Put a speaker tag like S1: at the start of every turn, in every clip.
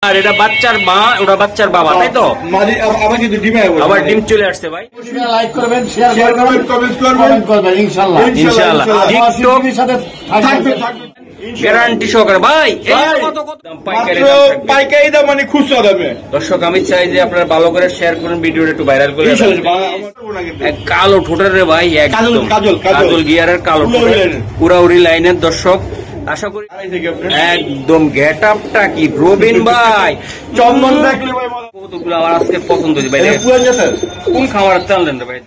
S1: আর এটা বাচ্চার মা, ওটা বাচ্চার বাবা, তাই তো?
S2: আবার কিন্তু ডিমে
S1: আবার ডিম চলে আসছে ভাই।
S2: লাইক করবেন, শেয়ার করবেন, কমেন্ট করবেন ইনশাআল্লাহ
S1: ইনশাআল্লাহ। টিকটক
S2: সাথে
S1: গ্যারান্টি সহকারে ভাই।
S2: পাইকারি দাম মানে খুচরা দামে।
S1: দর্শক আমি চাই যে আপনারা ভালো করে শেয়ার করুন, ভিডিওটা একটু ভাইরাল করে। কালো ঠোঁটের রে ভাই, একদম কাজল গিয়ারের কালো ঠোঁটের উড়াউড়ি লাইনের। দর্শক আশা করি একদম গেট আপটা কি রবিন ভাই
S2: চন্দন দেখলে ভাই
S1: কতগুলো আমার আজকে পছন্দ হয়েছে ভাই। কোন খাবার চালেন রে ভাই?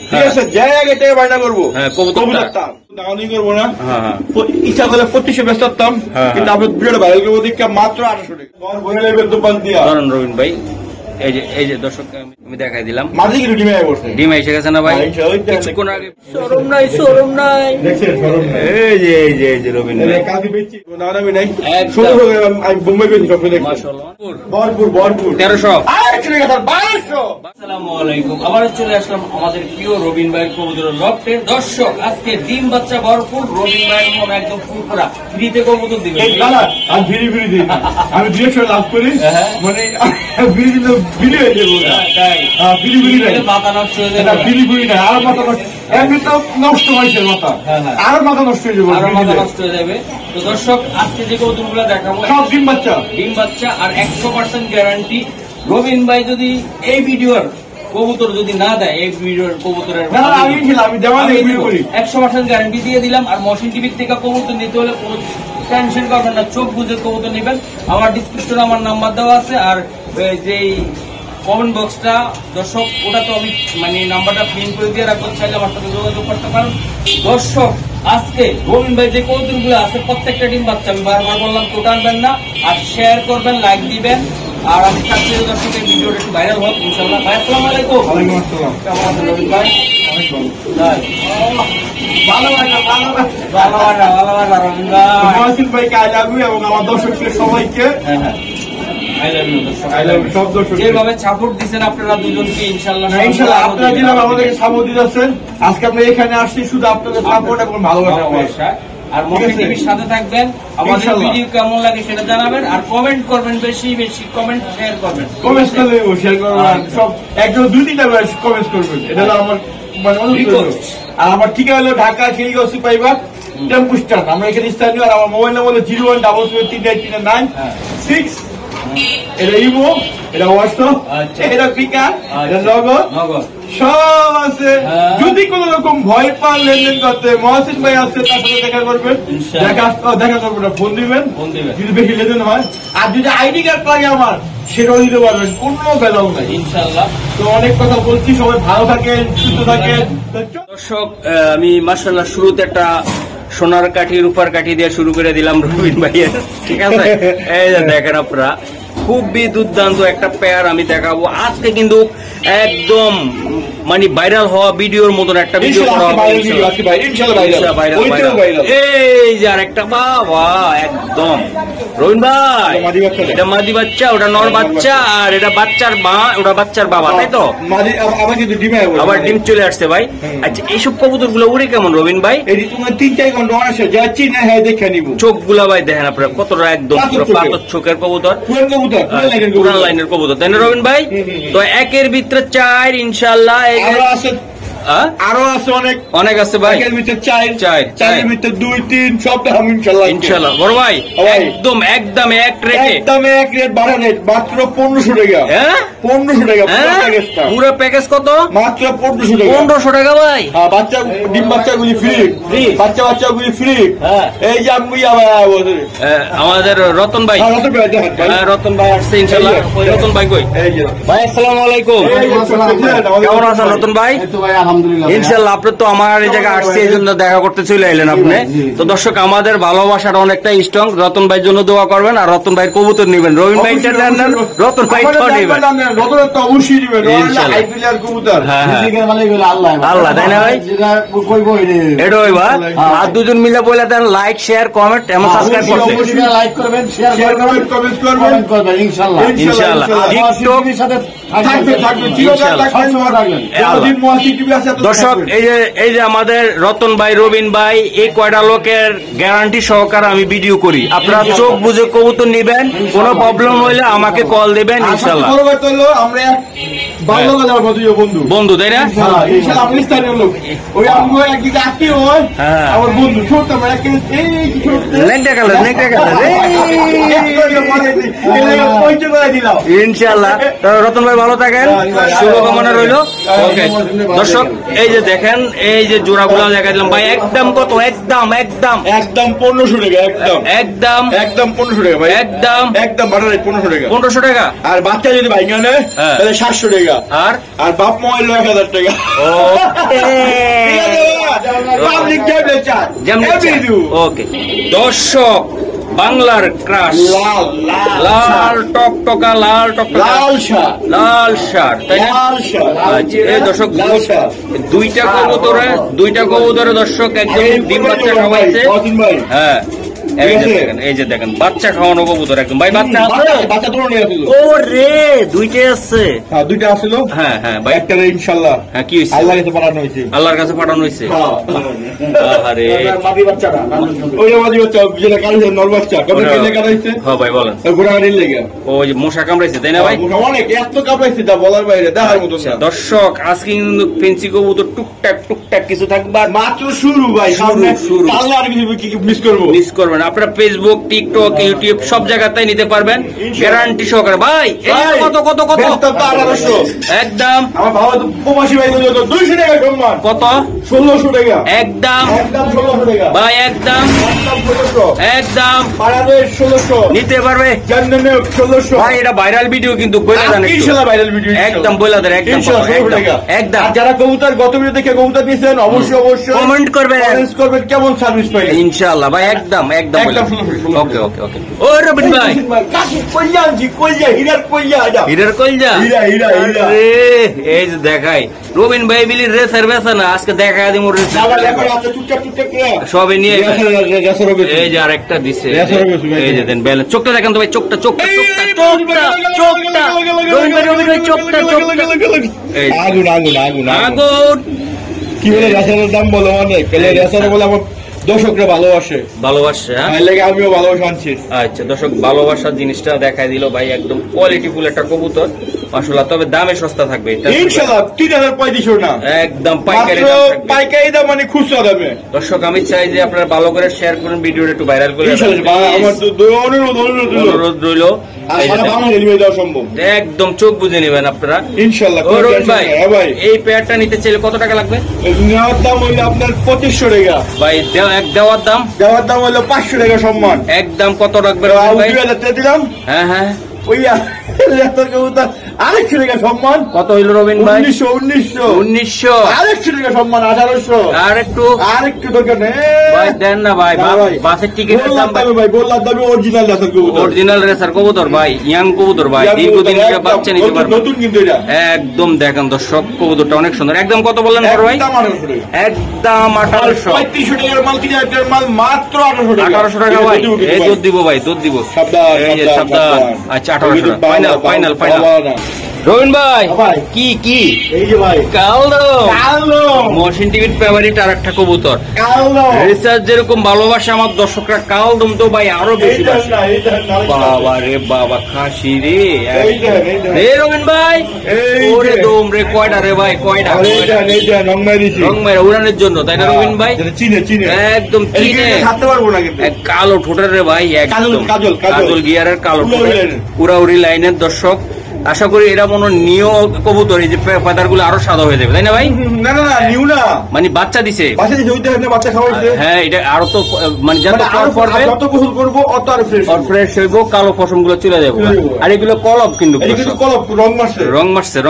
S2: ঠিক আছে, যাই আগে টাকা বাইনা করবো।
S1: হ্যাঁ, কবুতরটা
S2: দাওয়ানি করবো না।
S1: হ্যাঁ,
S2: ইচ্ছা করলে 2500 ব্যস্ত করতাম, কিন্তু আপনার ভিডিওটা ভাইরাল করবো দেখে মাত্র 800 টাকা বলে নেবেন দোকান দিয়া।
S1: ধরেন রবিন ভাই, এই যে দর্শক আমি দেখাই দিলাম,
S2: মাঝে কিন্তু ডিমে বসে
S1: ডিম এসে গেছে না ভাই? কিছুক্ষণ আগে শরম নাই
S2: দেখছেন,
S1: এই যে রবিন ভাই
S2: কাজে বেচছি দাওয়ানি নাই। শুরু করে আমি বোম্বাই বেচি সব দেখি
S1: মাশাআল্লাহ
S2: ভরপুর
S1: 1300।
S2: আসসালামু
S1: আলাইকুম। আবার চলে আসলাম আমাদের প্রিয় রবিন ভাই কবুতরের লফটে। দর্শক আজকে ডিম বাচ্চা ভরপুর রবিন ভাই মন একদম ফুরফুরা ফ্রিতে কবুতর দিবেন।
S2: আমি ফিরি দিই না, আমি ডিরেকশন লাভ করি, মানে ফিরি দিলে ফিরি হয়ে যাবো।
S1: তাই
S2: ফিরি
S1: মাথা নষ্ট হয়ে যাবে।
S2: ফিরি না, আর মাথা নষ্ট, এমনি তো নষ্ট হয়েছে মাথা, আর মাথা নষ্ট হয়ে যাবে,
S1: আরো মাথা নষ্ট হয়ে যাবে। তো দর্শক আজকে যে কবুতরগুলো দেখাবো
S2: সব ডিম বাচ্চা
S1: আর 100% গ্যারান্টি। রবিন ভাই যদি এই ভিডিওর কবুতর যদি না দেয়, এই ভিডিওর কবুতরের
S2: আমি
S1: 100% গ্যারান্টি দিয়ে দিলাম। আর মশিন টিভির থেকে কবুতর নিতে হলে কোনো টেনশন করবেন না, চোখ বুঝে কবুতর নেবেন। আমার ডিসক্রিপশনে আমার নাম্বার দেওয়া আছে, আর যেই কমেন্ট বক্সটা দর্শক ওটা তো আমি মানে নাম্বারটা প্রিন্ট করে দিয়ে রাখবো, চাইলে আমার সাথে যোগাযোগ করতে পারেন। দর্শক আজকে রবিন ভাই যে কবুতরগুলো আছে প্রত্যেকটা ডিম বাচ্চা, আমি বারবার বললাম টোটাল আনবেন না, আর শেয়ার করবেন, লাইক দিবেন। আর আমি চাচ্ছি দর্শকের ভিডিওটা একটু ভাইরাল হোক ইনশাআল্লাহ। ভাই আসসালামু আলাইকুম।
S2: ওয়ালাইকুম আসসালাম।
S1: কেমন আছেন রবিন ভাই?
S2: ভালো
S1: রবিন ভাই
S2: ভাইকে আই লাভ ইউ এবং আমার দর্শকদের সবাইকে সব দর্শক
S1: যেভাবে সাপোর্ট দিচ্ছেন আপনারা দুজনকে ইনশাআল্লাহ
S2: আপনারা যেভাবে আমাদেরকে সাপোর্ট দিচ্ছেন, আজকে আমরা এখানে আসছি শুধু আপনাদের সাপোর্ট এবং ভালোবাসা।
S1: আর মশিন টিভির সাথে থাকবেন, আমাদের ভিডিও কেমন লাগে সেটা জানাবেন, আর কমেন্ট করবেন, বেশি কমেন্ট শেয়ার করবেন,
S2: সব একজন 2-3টা কমেন্ট করবেন, এটা হলো আমার মানে অনুরোধ। আর আমার ঠিকানা হলো ঢাকা খিলগাঁও সিপাহীবাগ টেম্পু স্ট্যান্ড। আমরা এখানে স্থানীয়, আর আমার মোবাইল নাম্বার হলো 017733936। এটা ইমো, এটা হোয়াটসঅ্যাপ, এটা পিকার, এটা নগদ সব আছে। যদি কোন রকম ভয় পান লেনদেন করতে, মহাসিন ভাই আছে, তার সাথে দেখা করবেন, দেখা করবেন না, ফোন দিবেন যদি বেশি লেনদেন হয়। আর যদি আইডি কার্ড লাগে আমার, সেটাও দিতে পারবেন, কোনো বেলাও নাই
S1: ইনশাআল্লাহ।
S2: তো অনেক কথা বলছি, সবাই ভালো থাকেন, সুস্থ থাকেন।
S1: দর্শক আমি মাশাআল্লাহ শুরুতে একটা সোনার কাঠি রূপার কাঠি দিয়ে শুরু করে দিলাম রবিন ভাইয়ের, ঠিক আছে? এই যে দেখেন আপনারা, খুবই দুর্দান্ত একটা পেয়ার আমি দেখাবো আজকে, কিন্তু একদম মানে ভাইরাল হওয়া ভিডিওর মতন একটা ভিডিও করা হবে ইনশাআল্লাহ। এই যে আরেকটা, বাবা একদম রবিন ভাই, এটা মাদি বাচ্চা, ওটা নর বাচ্চা, আর এটা বাচ্চার মা, ওটা বাচ্চার বাবা, তাই তো? আবার ডিম চলে আসছে ভাই। আচ্ছা এইসব কবুতর গুলো উড়ে কেমন রবিন ভাই?
S2: 3-4 ঘন্টা আসে, যাচ্ছি না, হ্যাঁ দেখে নিব।
S1: চোখ গুলা ভাই দেখেন আপনারা কতটা একদম পাতর চোখের কবুতর, পুরান লাইনের কবুতর, তাই না রবিন ভাই? তো একের ভিতরে 4 ইনশাআল্লাহ।
S2: আরো আছে
S1: অনেক আছে ভাই,
S2: একের ভিতরে 4 ভিতরে 2-3 সব দেখাবো
S1: ইনশাআল্লাহ। বড় ভাই একদম একদম এক রেট
S2: বাড়া রেট মাত্র 1500 টাকা। 1500 টাকা
S1: পুরো প্যাকেজ কত?
S2: মাত্র 1500 টাকা।
S1: 1500 টাকা ভাই।
S2: বাচ্চা ডিম বাচ্চাগুলি ফ্রি, বাচ্চাগুলি ফ্রি। এই যে আমি
S1: আমাদের রতন ভাই, রতন ভাই আসছে ইনশাআল্লাহ। রতন ভাই কই ভাই? আসসালামু আলাইকুম। কেমন আছেন রতন ভাই? ইনশাআল্লাহ। আপনি তো আমার এই জায়গায় আসছে, এই জন্য দেখা করতে চলে এলেন আপনি। তো দর্শক আমাদের ভালোবাসাটা অনেকটা স্ট্রং, রতন ভাইয়ের জন্য দোয়া করবেন, আর রতন ভাইয়ের কবুতর নিবেন, রবিন ভাই রতন ভাই নিবেন, আল্লাহ তাই না ভাই? এটা ভাই আর দুজন মিলে বলে দেন, লাইক শেয়ার কমেন্ট এবং সাবস্ক্রাইব করবেন ইনশাআল্লাহ। টিকটক
S2: থাকবে
S1: দর্শক এই যে আমাদের রতন ভাই, রবিন ভাই, এই কয়টা লোকের গ্যারান্টি সহকারে আমি ভিডিও করি। আপনারা চোখ বুঝে কবুতর নিবেন, কোনো প্রবলেম হইলে আমাকে কল দিবেন ইনশাল্লাহ।
S2: আমরা
S1: বন্ধু তাই না?
S2: আমি স্থানীয় লোক, ওই আমরা একদিকে আত্মীয় হয়, আমার বন্ধু ছোট
S1: ইনশাল্লাহ। রতন ভাই ভালো থাকেন, শুভকামনা রইল। দর্শক এই যে দেখেন, এই যে জোড়াগুলো দেখা দিলাম ভাই, একদম কত? একদম একদম
S2: একদম 1500 টাকা, একদম
S1: একদম
S2: একদম 1500 টাকা ভাই,
S1: একদম
S2: একদম 1500 টাকা,
S1: 1500 টাকা।
S2: আর বাচ্চা যদি ভাই নেয় তাহলে 700 টাকা, আর বাপ মোবাইল 1000 টাকা।
S1: ওকে দর্শক, বাংলার ক্রাশ, লাল টকটকা, লাল টকটকা, লাল শার্ট, তাই না? এই দর্শক দুইটা কবুতরে দর্শক একদম ডিম বাচ্চা খাওয়াইছে। হ্যাঁ এই যে দেখেন বাচ্চা খাওয়ানো কবুতর একদম ভাই। বাচ্চা ও রে, দুইটাই আছে,
S2: দুইটা আসছিল।
S1: হ্যাঁ হ্যাঁ ভাই,
S2: একটা ইনশাআল্লাহ।
S1: হ্যাঁ কি হয়েছে?
S2: আল্লাহর কাছে পাঠানো হয়েছে,
S1: আল্লাহর কাছে পাঠানো হয়েছে। আরে
S2: মাদি বাচ্চাটা, ওই মাদি বাচ্চা যেটা কালকে নর বাচ্চা কত কেনে কাটাইছে।
S1: হ্যাঁ ভাই বলেন।
S2: ঘোরাঘুরির লেগে
S1: ওই যে মশা কামড়াইছে তাই না ভাই?
S2: অনেক এত কামড়াইছে তা বলার বাইরে, দেখার মতো না।
S1: দর্শক আজকে কিন্তু ফেন্সি কবুতর টুকটাক টুকটাক কিছু থাকবে,
S2: মাত্র শুরু ভাই,
S1: শুরু।
S2: তাহলে আর কিছু মিস করবেন।
S1: আপনারা ফেসবুক, টিকটক, ইউটিউব সব জায়গাতেই নিতে পারবেন গ্যারান্টি সহকারে। ভাই কত কত কত?
S2: 1800
S1: একদম।
S2: আমার বাবা তো প্রবাসী ভাই 200 টাকা সম্মান।
S1: কত?
S2: 1600 টাকা,
S1: একদম
S2: একদম 1600 টাকা
S1: ভাই, একদম
S2: একদম 1600,
S1: একদম
S2: বাংলাদেশ 1600
S1: নিতে পারবে
S2: জাননে 1600
S1: ভাই। এটা ভাইরাল ভিডিও কিন্তু বলে দেন একটু।
S2: ইনশাআল্লাহ ভাইরাল ভিডিও,
S1: একদম বলে দেন, একদম
S2: 1600 টাকা
S1: একদম।
S2: আর যারা কবুতর গত ভিডিও দেখে কবুতর নিছেন অবশ্যই
S1: কমেন্ট করবেন,
S2: কেমন সার্ভিস পাইলেন
S1: ইনশাআল্লাহ ভাই। একদম একদম
S2: একদম 1600।
S1: ওকে ওকে ওকে। ও রবিন ভাই,
S2: কাশি কইয়া হীরার কইয়া এটা
S1: হীরার কইজা,
S2: হীরা হীরা হীরা।
S1: আরে এই যে দেখাই রবিন ভাই বিলি রেসার বেসা না, আজকে দেখাই দিমু রেসার সবে নিয়ে। এই যে আরেকটা দিছে, এই যে দেন ব্যালেন্স। চোখটা দেখেন তো ভাই, চোখটা চোখটা চোখটা চোখটা চোখটা রবিন ভাই চোখটা চোখটা। এই
S2: আগুন আগুন আগুন
S1: আগুন।
S2: কি বলে রেসারের দাম বলো অনেক, রেসারে বলে আমার দর্শকরা ভালোবাসে,
S1: হ্যাঁ
S2: লাগে আমিও ভালোবাসা আনছি।
S1: আচ্ছা দর্শক, ভালোবাসার জিনিসটা দেখাই দিল ভাই, একদম কোয়ালিটি ফুল একটা কবুতর মাশাআল্লাহ। তবে দামে সস্তা থাকবে
S2: ইনশাআল্লাহ, 3500 না,
S1: একদম পাইকারি
S2: পাইকারি দাম, মানে খুচরা দামে।
S1: দর্শক আমি চাই যে আপনারা ভালো করে শেয়ার করুন, ভিডিওটা একটু ভাইরাল করে
S2: আমার অনুরোধ
S1: রইল। একদম চোখ বুঝে নেবেন আপনারা
S2: ইনশাআল্লাহ।
S1: ভাই এই পেয়ারটা নিতে চাইলে কত টাকা লাগবে?
S2: নেওয়ার দাম হইলো আপনার 2500 টাকা
S1: ভাই। দেওয়ার দাম
S2: হইলো 500 টাকা সম্মান।
S1: একদম কত রাখবে ভাই?
S2: 2000 টাকা দিলাম।
S1: হ্যাঁ হ্যাঁ,
S2: আরেকশো টাকা সম্মান।
S1: কত হইল রবিন ভাই?
S2: 1900 আরেকশো টাকা সম্মান, 1800। আরেকটু দরকার নেই
S1: ভাই, দেন না ভাই। বাসের টিকিটের দাম
S2: ভাই, বললাম দামি অরিজিনাল রেসার কবুতর,
S1: অরিজিনাল রেসার কবুতর ভাই, ইয়াং কবুতর ভাই, দীর্ঘদিন বাচ্চা নিতে পারবে
S2: নতুন কিন্তু এটা
S1: একদম। দেখেন দর্শক কবুতরটা অনেক সুন্দর। একদম কত বললেন ভাই? একদম 1800।
S2: 3500 টাকার মাল কিনে একটা মাল মাত্র
S1: 1800 টাকা ভাই। এই দুধ দিব ভাই, দুধ দিব। সাবধান। আচ্ছা 1800 ফাইনাল ফাইনাল ফাইনাল। রবিন ভাই কি কি?
S2: এই যে ভাই
S1: কালদম, মহসিন টিভির ফেভারিট আর একটা কবুতর। রিসার্চ যেরকম ভালোবাসে আমার দর্শকরা, কালদম তো ভাই আরো বেশি বাসে। বাবা রে বাবা, খাসি রে রে রবিন ভাই। ওরে দম রে, কয়টা রে ভাই? কয়টা? রংমাইরা উড়ানের জন্য তাই না রবিন ভাই? একদম চিনে
S2: থাকতে পারবো না কিন্তু।
S1: কালো ঠোঁটের রে ভাই, একদম কাজল গিয়ারের কালো ঠোঁটের উড়াউড়ি লাইনের। দর্শক আশা করি এরা মনে নিও কবুতর, এই যে পাতার গুলো আরো সাদা হয়ে যাবে তাই না ভাই?
S2: না না না, নিউ না,
S1: মানে বাচ্চা দিছে,
S2: বাচ্চা খাওয়াইছে।
S1: হ্যাঁ এটা আরো তো মানে যত পড়বে
S2: যত গোসল করবো অত আর
S1: ফ্রেশ হইব, কালো পশম গুলো চলে যাবো। আর এগুলো কলব কিন্তু রং মারছে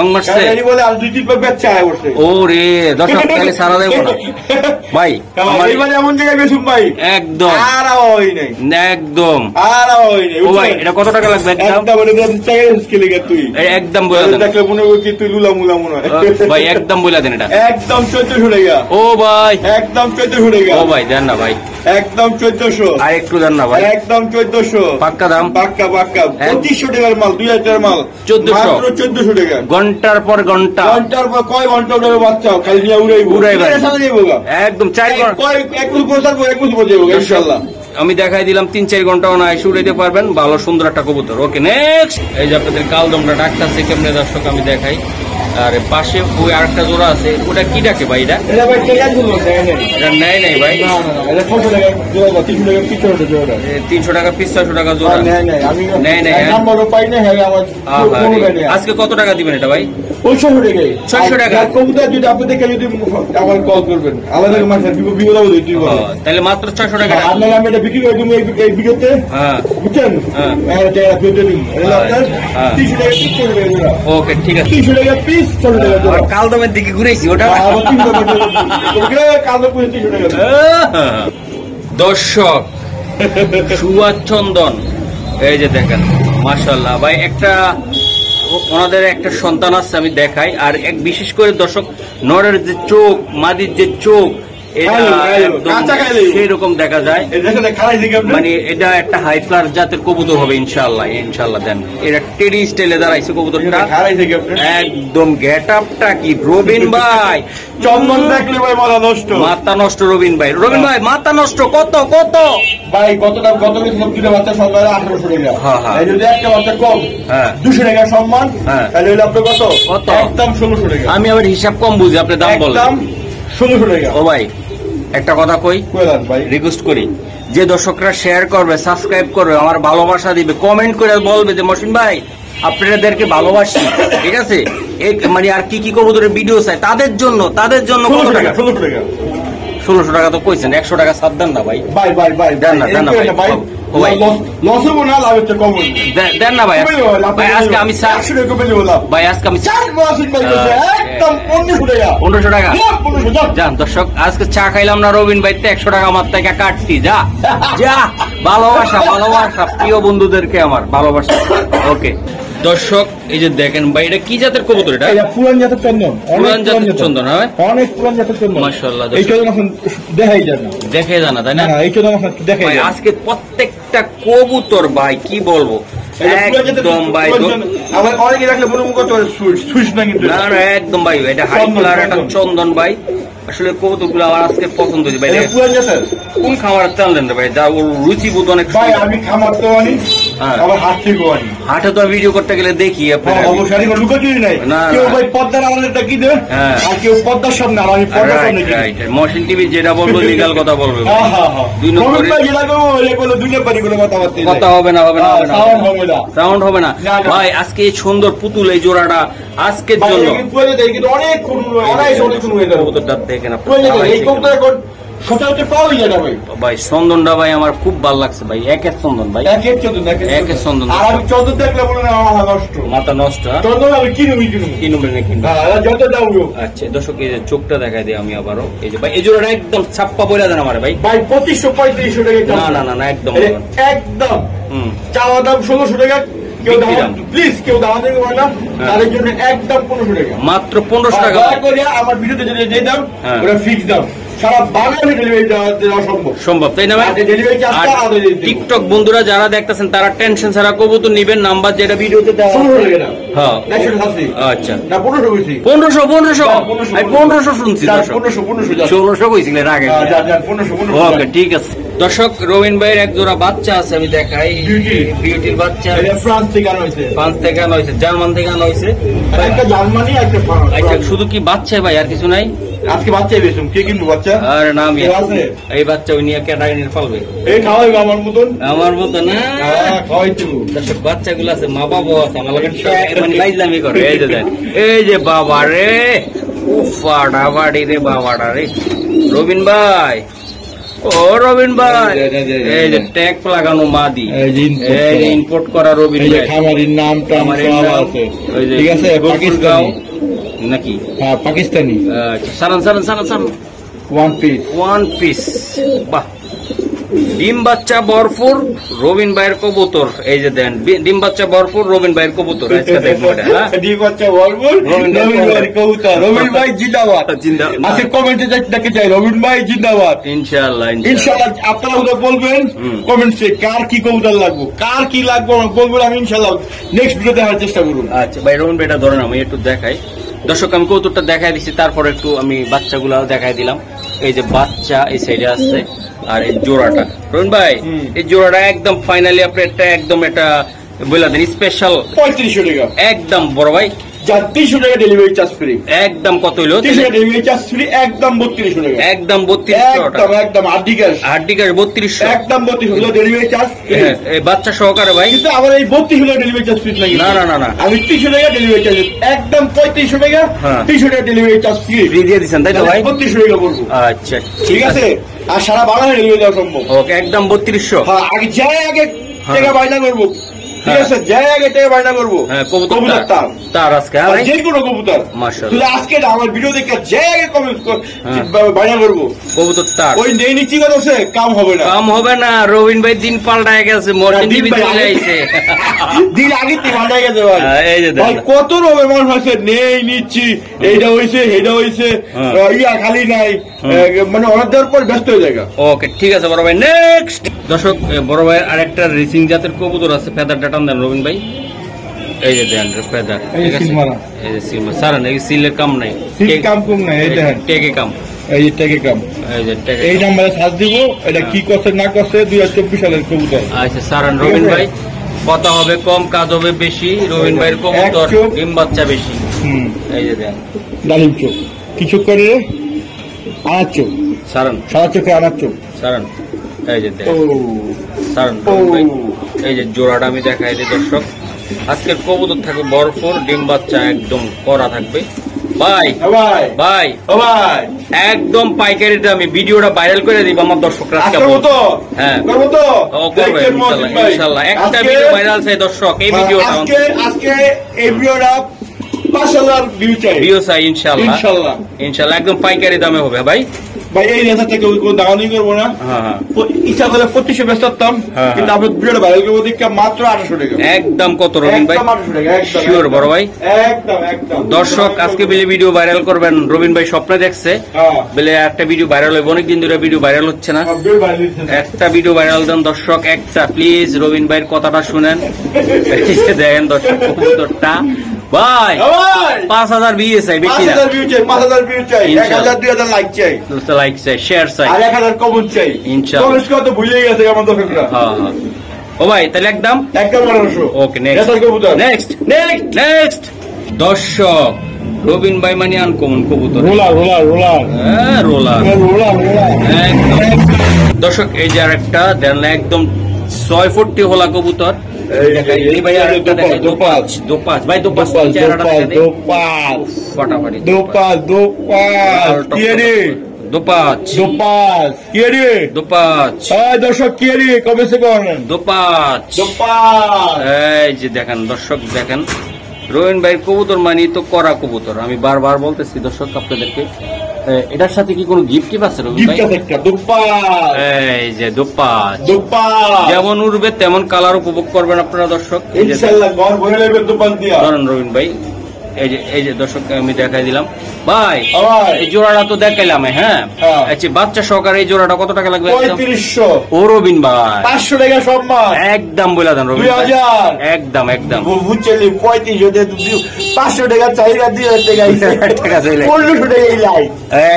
S2: বলে আর 2-3 বার বাচ্চা আয় করছে।
S1: ও রে দর্শক, তাহলে সারা দেবো না ভাই।
S2: এমন জায়গায় বেশুম ভাই,
S1: একদম
S2: আর হয় নাই,
S1: একদম
S2: আর হয় নাই।
S1: ও ভাই এটা কত টাকা লাগবে? একদম
S2: তুই
S1: একদম বলে দেন,
S2: দেখলে মনে করি কি তুই লুলা মুলা মনে হয়
S1: ভাই, একদম বলে দেন এটা
S2: একদম 1400 টাকা।
S1: ও ভাই
S2: একদম 1400 টাকা।
S1: ও ভাই দেন না ভাই,
S2: একদম 1400।
S1: আর একটু দেন না ভাই,
S2: একদম 1400
S1: পাক্কা দাম,
S2: পাক্কা পাক্কা। 2500 টাকার মাল, 2000 টাকার মাল
S1: 1400,
S2: মাত্র 1400 টাকা।
S1: ঘন্টার পর ঘন্টা,
S2: ঘন্টার পর কয় ঘন্টা উড়াবে বাচ্চা, খালি নিয়ে উড়াইবো
S1: একদম 4 ঘন্টা।
S2: এক বছর পর থাকবো, এক বছর পর যাবো ইনশাআল্লাহ।
S1: আমি দেখাই দিলাম 3-4 ঘন্টাও না এসে উড়াইতে পারবেন, ভালো সুন্দর একটা কবুতর। ওকে নেক্সট, এই যে আপনাদের কালদমটা ডাকতেছে কেমনে দর্শক আমি দেখাই। আর পাশে ওই আরেকটা জোড়া আছে, ওটা কি ডাকে ভাই? এটা
S2: ভাই টেকা দিল
S1: এটা নেয় নাই ভাই,
S2: না না এটা 600 টাকা জোড়া, 300 টাকা পিছনে জোড়া,
S1: 300 টাকা পিস, 600 টাকা জোড়া
S2: নেয় নাই। আমি
S1: নেয় নাই,
S2: নাম্বারও পাই না। হ্যাঁ আমার
S1: আজকে কত টাকা দিবেন এটা ভাই?
S2: 600 টাকায়।
S1: 600 টাকা।
S2: কবুতর যদি আপনি দেখে যদি আমার কল করবেন, আলাদা মাসের বিপদ হবে তুই বল,
S1: তাহলে মাত্র 600 টাকা।
S2: আপনার আমি এটা বিক্রি করে দিব এই ভিডিওতে।
S1: হ্যাঁ
S2: বুঝছেন?
S1: হ্যাঁ
S2: এটা ফেরত দিন। এটা আপনার 300 টাকা পিস, 600 টাকা জোড়া।
S1: ওকে ঠিক আছে,
S2: 300 টাকা পিস, 600 টাকা জোড়া।
S1: কালদমের দিকে ঘুরেছি ওটা।
S2: আবার 300 টাকা জোড়া। কালো পুরো 300 টাকা জোড়া।
S1: দর্শক সুভাষ চন্দন, এই যে দেখেন মাশাআল্লাহ ভাই, একটা ওনাদের একটা সন্তান আছে আমি দেখাই। আর এক বিশেষ করে দর্শক নরের যে চোখ, মাদির যে চোখ, এটা সেরকম দেখা যায়। মানে এটা একটা হাই ক্লাস জাতের কবুতর হবে ইনশাআল্লাহ। ইনশাআল্লাহ দেন, এটা টেডি স্টাইলে দাঁড়াইছে কবুতরটা, একদম গেট আপটা কি রবিন ভাই,
S2: চন্দন দেখলে ভাই মাথা নষ্ট,
S1: মাথা নষ্ট রবিন ভাই। রবিন ভাই মাথা নষ্ট কত কত
S2: ভাই? কত দাম? কত দুটো বাচ্চা সম্মান 1800 টাকা। এই যদি একটা বাচ্চা কম 200 টাকা সম্মান, তাহলে হইলো আপনার কত? একদম 1600 টাকা।
S1: আমি আবার হিসাব কম বুঝি, আপনি দাম বলেন।
S2: একদম 1600 টাকা।
S1: ও ভাই একটা কথা কই, রিকোয়েস্ট করি, যে দর্শকরা শেয়ার করবে, সাবস্ক্রাইব করবে, আমার ভালোবাসা দিবে, কমেন্ট করে বলবে যে মহসিন ভাই আপনাদেরকে ভালোবাসি, ঠিক আছে? মানে আর কি কি কবুতরের ভিডিও চাই তাদের জন্য কত টাকা?
S2: 1600 টাকা।
S1: 1600 টাকা তো কইছেন, 100 টাকা সাত দেন না ভাই।
S2: ভাই
S1: দেন না ভাই,
S2: লস হবো না, লাভ হচ্ছে কম হচ্ছে।
S1: দেন না ভাই, ভাই আজকে আমি 100 টাকা কমে দেবো ভাই, আজকে আমি
S2: একদম 1500 টাকা।
S1: 1500 টাকা যান দর্শক, আজকে চা খাইলাম না রবিন ভাই, 100 টাকা আমার থেকে কাটতি, যা যা। ভালোবাসা ভালোবাসা প্রিয় বন্ধুদেরকে আমার ভালোবাসা। ওকে দর্শক এই যে দেখেন ভাই, এটা কি জাতের কবুতর? এটা
S2: পুরান জাতের চন্দন,
S1: পুরান জাতের চন্দন, হ্যাঁ
S2: অনেক পুরান জাতের চন্দন
S1: মাশাআল্লাহ।
S2: এই চন্দন এখন দেখাই যায় না,
S1: দেখে জানা তাই না?
S2: এই চন্দন এখন দেখাই যায়।
S1: আজকে প্রত্যেকটা কবুতর ভাই কি বলবো, একদম ভাই
S2: আমার অনেকে দেখলে মনে কত সুইচ না, কিন্তু
S1: না না একদম ভাই, এটা হাই কালার একটা চন্দন ভাই। আসলে কবুতরগুলো আমার আজকে পছন্দ হয়েছে ভাই। কোন খামারের তেল দেন ভাই, যা ওর রুচি বোধ অনেক
S2: ভাই। আমি খামার তো আনি, আবার হাট থেকে আনি।
S1: হাটে তো ভিডিও করতে গেলে দেখি আপনার
S2: অবশ্যই লুকোচুরি নাই, কেউ ভাই পর্দার আড়ালেটা কি দেবে, আর কেউ পর্দার সামনে, আর আমি পর্দার সামনে।
S1: মহসিন টিভি যেটা বলবো লিগাল কথা বলবে, কথা হবে না, হবে না, সাউন্ড হবে না ভাই। আজকে এই সুন্দর পুতুল এই জোড়াটা আজকের জন্য
S2: অনেক
S1: কবুতরটা দেখেন
S2: ভাই।
S1: চন্দনটা ভাই আমার খুব ভালো লাগছে ভাই, একের চন্দন ভাই, একের চন্দন।
S2: আর আমি চন্দন দেখলে বলে না নষ্ট,
S1: মাথা নষ্ট।
S2: চন্দন আমি কিনবি
S1: আচ্ছা দর্শক এই যে চোখটা দেখাই দিই আমি আবারও। এই যে ভাই এই জোড়াটা একদম ছাপ্পা বইলা দেন আমার ভাই।
S2: 2500-3500 টাকা।
S1: না না না একদম
S2: একদম চাওয়া দাম 1600 টাকা। কেউ প্লিজ কেউ দাম দেবে না, তাদের জন্য একদম 1500 টাকা,
S1: মাত্র 1500 টাকা।
S2: আমার ভিডিওতে যে দাম ওটা ফিক্স দাম, সারা বাংলাদেশে ডেলিভারি দেওয়া সম্ভব, তাই না ভাই?
S1: টিকটক বন্ধুরা যারা দেখতেছেন তারা টেনশন ছাড়া কবুতর নিবেন, নাম্বার যেটা ভিডিওতে দেওয়া আছে। হ্যাঁ আচ্ছা না 1500 শুনছি, 1600 কইছিলেন আগে। ওকে ঠিক আছে দর্শক, রবিন ভাইয়ের এক জোড়া বাচ্চা আছে আমি দেখাই। বিউটির বাচ্চা
S2: ফ্রান্স থেকে আনা হয়েছে,
S1: জার্মান থেকে আনা হয়েছে।
S2: একটা জার্মানি একটা ফ্রান্স।
S1: আচ্ছা শুধু কি বাচ্চা ভাই, আর কিছু নাই?
S2: আজকে বাচ্চাই বেশি, কে কিনবো বাচ্চা?
S1: আর না আমি এই বাচ্চা ওই নিয়ে ক্যাটাগরি পালবে,
S2: এই খাওয়াই আমার মতন
S1: না
S2: খাওয়াই তো।
S1: দর্শক বাচ্চাগুলো আছে, মা বাবা আছে, আমার মানে লাইজলামি করে। এই যে এই যে বাবা রে, উফাড়া বাড়ি রে বাবাটা রে। রবিন ভাই, ও রবিন ভাই, এই যে ট্যাগ লাগানো মাদি, এই যে ইম্পোর্ট করা রবিন ভাই,
S2: খামারির নামটা আমার আছে, ঠিক আছে? পাকিস্তানি
S1: নাকি?
S2: হ্যাঁ পাকিস্তানি।
S1: সারান ওয়ান পিস। বাহ ডিম বাচ্চা ভরপুর রবিন ভাইয়ের কবুতর, এই যে দেন ডিম বাচ্চা ভরপুর রবিন ভাইয়ের কবুতর। আজকে দেখবো এটা, হ্যাঁ?
S2: ডিম বাচ্চা ভরপুর রবিন ভাইয়ের কবুতর। রবিন ভাই জিন্দাবাদ।
S1: জিন্দাবাদ।
S2: আজকে কমেন্টে দেখতে চাই রবিন ভাই জিন্দাবাদ।
S1: ইনশাআল্লাহ
S2: ইনশাআল্লাহ আপনারা ওদের বলবেন কমেন্টসে কার কি কবুতর লাগবে, কার কি লাগবে বলবেন, আমি ইনশাআল্লাহ নেক্সট ভিডিও দেখার চেষ্টা করব।
S1: আচ্ছা ভাই রবিন ভাই এটা ধরেন, আমি একটু দেখাই দর্শক, আমি কবুতরটা দেখাই দিচ্ছি, তারপর একটু আমি বাচ্চাগুলো দেখাই দিলাম। এই যে বাচ্চা এই সাইডে আছে, আর এই জোড়াটা রবিন ভাই, এই জোড়াটা একদম ফাইনালি আপনি একটা একদম এটা বলে দেন স্পেশাল
S2: 3500 টাকা
S1: একদম বড় ভাই,
S2: যা 300 টাকা ডেলিভারি চার্জ ফ্রি।
S1: একদম কত হইলো?
S2: 300 টাকা ডেলিভারি চার্জ ফ্রি, একদম 3200 টাকা।
S1: একদম 3200 টাকা,
S2: একদম আর্টিকেল
S1: 3200
S2: একদম 3200 ডেলিভারি চার্জ।
S1: এই বাচ্চা সহকারে ভাই,
S2: কিন্তু আমার এই 3200 টাকা ডেলিভারি চার্জ ফ্রি লাগে
S1: না না না না,
S2: আমি 300 টাকা ডেলিভারি চার্জ একদম 3500 টাকা, 300 টাকা ডেলিভারি চার্জ ফ্রি
S1: দিয়ে দিচ্ছেন তাই তো ভাই?
S2: 3200 টাকা বলবো।
S1: আচ্ছা
S2: ঠিক আছে, আর সারা বাংলাদেশে ডেলিভারি দেওয়া সম্ভব।
S1: ওকে, একদম 3200।
S2: হ্যাঁ, আগে যাই আগে টাকা বাইনা করবো, ঠিক আছে, যাই আগে টাকা বাইনা করবো।
S1: হ্যাঁ,
S2: কবুতর
S1: তার আজকে
S2: আর যে কোনো কবুতর
S1: মাশাআল্লাহ,
S2: তুই আজকে আমার ভিডিও দেখে যাই আগে কমেন্ট বাইনা করবো
S1: কবুতর তার
S2: ওই নেই নিচ্ছি কথা হচ্ছে কাম হবে না,
S1: কাম হবে না। রবিন ভাই দিন পাল্টায় গেছে, মর্নিং টিভি চলে আইছে
S2: দিন আগে পাল্টাই গেছে ভাই।
S1: এই যে
S2: ভাই কত রকমের মানুষ আছে, নেই নিচ্ছি, এইটা হয়েছে এইটা হয়েছে, ইয়া খালি নাই, মানে অর্ডার দেওয়ার পর ব্যস্ত হয়ে যায়।
S1: ওকে ঠিক আছে বড় ভাই, নেক্সট দর্শক বড় ভাই আরেকটা রেসিং জাতের কবুতর আছে, ফেদার ডাটান দেন রবিন ভাই, এই যে দেন ফেদার, ঠিক আছে, এই যে সিল সারান, এই সিলের কাম নাই,
S2: সিল কাম কম নাই, এই দেখেন
S1: টেকে কাম,
S2: এই যে টেকে কাম,
S1: এই যে টেকে,
S2: এই নাম্বারে সার্চ দিব, এটা কি করছে না করছে 2024 সালের কবুতর।
S1: আচ্ছা সারান রবিন ভাই, কথা হবে কম কাজ হবে বেশি, রবিন ভাইয়ের কবুতর ডিম বাচ্চা বেশি। এই যে দেন
S2: ডালিম চোখ কিছু করে আনার চোখ,
S1: সারান
S2: সারা চোখে আনার চোখ,
S1: সারান, এই যে দেন সারান রবিন ভাই, এই যে জোড়াটা আমি দেখাই দিই দর্শক। আজকের কবুতর থাকবে ভরপুর, ডিম বাচ্চা একদম করা থাকবে ভাই। ভাই ভাই একদম পাইকারি দামে ভিডিওটা ভাইরাল করে দিব আমার দর্শকরা। হ্যাঁ ইনশাআল্লাহ একটা ভিডিও ভাইরাল চাই দর্শক, এই ভিডিওটা
S2: আজকে এই ভিডিওটা 5000 ভিউ চাই,
S1: ভিউ চাই ইনশাআল্লাহ, ইনশাআল্লাহ একদম পাইকারি দামে হবে ভাই।
S2: ভাই এই রেসা থেকে কোনো দাগানি করবো না, ইচ্ছা করলে 2500 ব্যস্ত করতাম, কিন্তু আপনার ভিডিওটা ভাইরাল করবো দেখে মাত্র 800 টাকা।
S1: একদম কত রবিন ভাই? শিওর বড় ভাই,
S2: একদম একদম।
S1: দর্শক আজকে বেলে ভিডিও ভাইরাল করবেন, রবিন ভাই স্বপ্নে দেখছে বেলে একটা ভিডিও ভাইরাল হবে, অনেকদিন ধরে ভিডিও ভাইরাল হচ্ছে না, একটা ভিডিও ভাইরাল দেন দর্শক, একটা প্লিজ রবিন ভাইয়ের কথাটা শুনেন। দেখেন দর্শক কবুতরটা ভাই 5000 ভিউ চাই, বেশি না,
S2: 5000 ভিউ চাই, 1000 2000 লাইক চাই,
S1: লাইক চাই, শেয়ার চাই,
S2: আর 1000 কমেন্ট চাই ইনশাআল্লাহ। কমেন্ট করতে ভুলে গেছে আমার দর্শকরা। হ্যাঁ
S1: ও ভাই তাহলে একদম
S2: 1800।
S1: ওকে নেক্সট নেক্সট দর্শক রবিন ভাই মানে আনকমন কবুতর,
S2: রোলার রোলার রোলার,
S1: হ্যাঁ রোলার
S2: রোলার রোলার
S1: একদম। দর্শক এই যে আরেকটা দেন একদম 6 ফুট হোলা কবুতর, এই ভাই আরেকটা দেখেন দোপাজ, দোপাজ ভাই, দোপাজ চেহারাটা দেখেন, দোপাজ ফাটাফাটি, দোপাজ
S2: দোপাজ কি রে,
S1: দোপাজ
S2: দোপাজ কি রে,
S1: দোপাজ,
S2: এই দর্শক কি রে কমেন্টে করেন
S1: দোপাজ,
S2: দোপাজ।
S1: এই যে দেখেন দর্শক, দেখেন রবিন ভাই কবুতর মানি তো করা কবুতর, আমি বারবার বলতেছি দর্শক আপনাদেরকে। এটার সাথে কি কোনো গিফট আছে রবিন ভাই? এই যে দোপাজ, যেমন উড়বে তেমন কালার উপভোগ করবেন আপনারা দর্শক ইনশাআল্লাহ, ঘর ভরে নেবেন দোপাজ দিয়া। ধরেন রবিন ভাই এই যে দর্শক আমি দেখাই দিলাম ভাই, এই জোড়াটা তো দেখাইলাম। হ্যাঁ আচ্ছা বাচ্চা সহকারে এই জোড়াটা কত টাকা লাগবে?
S2: 3500।
S1: ও রবিন ভাই
S2: 500 টাকা সম্মান,
S1: একদম বলে দেন রবিন ভাই, একদম একদম
S2: বুঝলি 3500 500 টাকা চাইরা দিয়ে টাকা চাইলে 1500 টাকা লাই,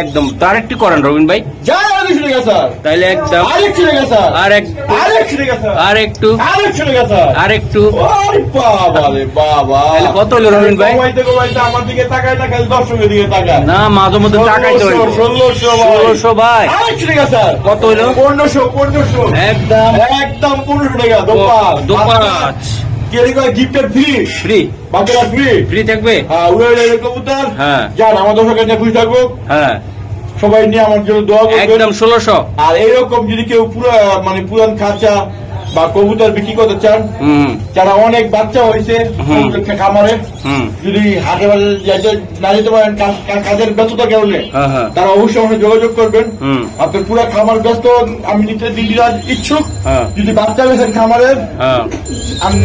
S1: একদম তার একটু করেন রবিন ভাই,
S2: যা 200 টাকা স্যার,
S1: তাইলে একদম
S2: আরেকটু টাকা স্যার, আরেকটু টাকা স্যার,
S1: আরেকটু
S2: টাকা স্যার,
S1: আরেকটু,
S2: আরে বাবা রে বাবা,
S1: তাহলে কত হলো রবিন ভাই?
S2: আমার দিকে তাকায় না, খালি দর্শকের দিকে তাকায়
S1: না, মাঝে মধ্যে তাকাইতে হইব। 1600 ভাই,
S2: আরেকটু টাকা স্যার,
S1: কত হলো?
S2: 1500
S1: একদম
S2: একদম 1500 টাকা দোপাজ,
S1: দোপাজ
S2: কেরি কয় গিফটেড ফ্রি,
S1: ফ্রি
S2: বাকিরা ফ্রি,
S1: ফ্রি থাকবে।
S2: হ্যাঁ উড়ে কবুতর,
S1: হ্যাঁ
S2: জান আমার দর্শকের কাছে খুশি থাকবো,
S1: হ্যাঁ
S2: সবাই নিয়ে আমার জন্য দোয়া করবেন,
S1: একদম 1600।
S2: আর এইরকম যদি কেউ পুরো মানে পুরান খাঁচা বা কবুতর বিক্রি করতে চান, যারা অনেক বাচ্চা হয়েছে খামারে, যদি হাটে বাজারে না যেতে পারেন কাজের ব্যস্ততার কারণে, তারা অবশ্যই আমাকে যোগাযোগ করবেন। আপনার পুরো খামার ব্যস্ত, আমি দিতে ইচ্ছুক। যদি বাচ্চা বেছেন খামারের, আমি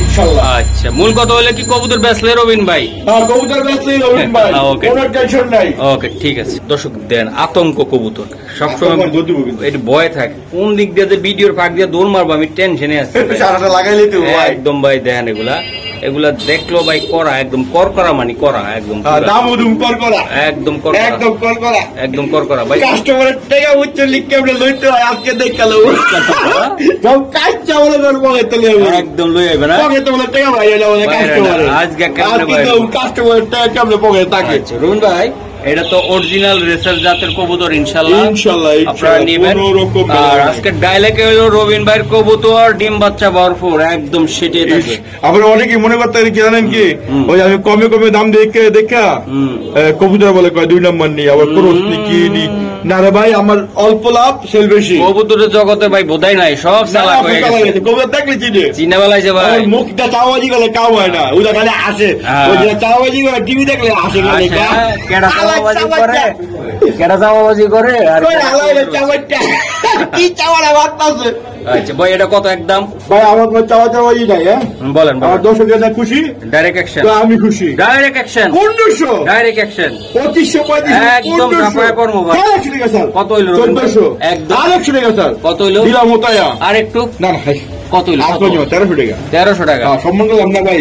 S2: ইনশাল্লাহ।
S1: আচ্ছা, মূল কথা হলে কি কবুতর বেচলে রবিন ভাই?
S2: কবুতর বেচলে রবিন ভাই, কোনো টেনশন নাই।
S1: ওকে, ঠিক আছে। দর্শক দেন আতঙ্ক কবুতর সবসময় এটা ভয় থাকে, কোন দিক দিয়ে ভিডিওর ফাঁক দিয়ে দৌড় মারবো, আমি টেনশনে আছি। একদম ভাই দেখেন এগুলা দেখলো ভাই করা, একদম করকরা মানে করা, একদম একদম একদম করকরা ভাই।
S2: কাস্টমারের টাকা উচ্চ লিখে আমরা লইতে হয়, আজকে দেখালো সব কাজ চাওয়ালে
S1: একদম লই আইবে না,
S2: টাকা ভাই
S1: আজকে
S2: কাস্টমারের টাকা কেমন পকেটে থাকে।
S1: রুন ভাই, এটা তো অরিজিনাল রেসার জাতের কবুতর, ইনশাআল্লাহ আপনারা নেবেন। আর আজকে ডায়লগে হলো রবিন ভাইয়ের কবুতর ডিম বাচ্চা ভরপুর, একদম সেটাই থাকে।
S2: আপনারা অনেকেই মনে করতে কি জানেন কি, ওই আমি কমে কমে দাম দেখা কবুতর বলে কয় 2 নম্বর নেই, আবার ক্রস কি নি। না রে ভাই, আমার অল্প লাভ সেল বেশি।
S1: কবুতরের জগতে ভাই বোধাই নাই, সব চালাক হয়ে গেছে।
S2: কবুতর দেখলে
S1: চিনে বেলাইছে ভাই,
S2: মুখটা চাওয়াজি গেলে কাউ হয় না, ওটা খালি আসে। ওই যে চাওয়াজি করে টিভি দেখলে আসে,
S1: কেডা চাওয়াবাজি করে আর
S2: কি চাওয়াটা বাড়তেছে।
S1: আচ্ছা ভাই, এটা কত একদম?
S2: ভাই আমার চাওয়াজি নাই।
S1: বলেন,
S2: আমার দর্শক খুশি,
S1: ডাইরেক্ট অ্যাকশন, আমি
S2: খুশি।
S1: ডাইরেক্ট অ্যাকশন
S2: 1500,
S1: ডাইরেক্ট অ্যাকশন
S2: 2535,
S1: একদম ঝাপায় করবো ভাই। কত হইল?
S2: 1400,
S1: একদম
S2: 800 টাকা স্যার। কত হইল? দিলাম ওটায়া আর একটু। না না, কত হইল? 1300 টাকা। 1300 টাকা সম্মান করলাম না ভাই,